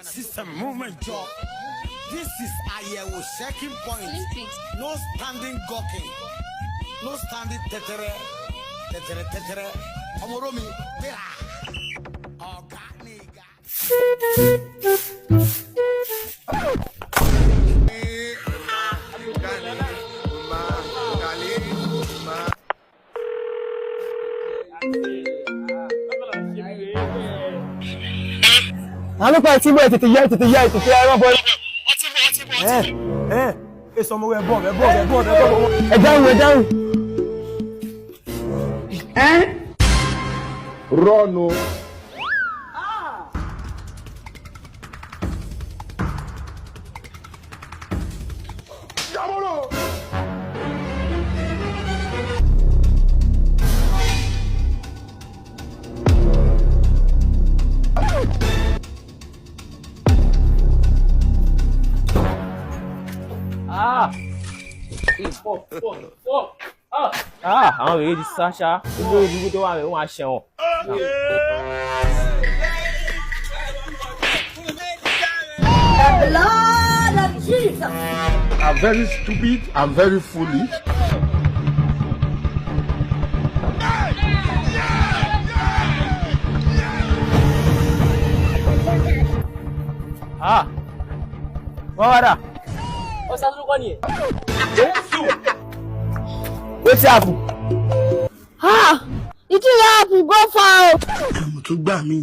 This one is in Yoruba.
System movement job. This is Ayewo checking point. No standing gawking. No standing tetere. Omoromi, bera. Organiga. Alô, pai, Timbo, tètè yá, ẹ má bọ̀. Èso ọmọ rẹ̀ bọ̀. Ẹ dáhùn. Rọ́ọ̀nù. Àwọn èrè di sáṣá olórí ìdúgbò tó wà rẹ̀ wọ́n á ṣẹ̀wọ̀n. The blood of Jesus. I'm very stupid. I'm very foolish. Wọ́n wá dà. Ó ṣàtúnkọ́ nìyẹn. Wetin happen? It will happen. Go far. Àmọ̀ tó gbà mí.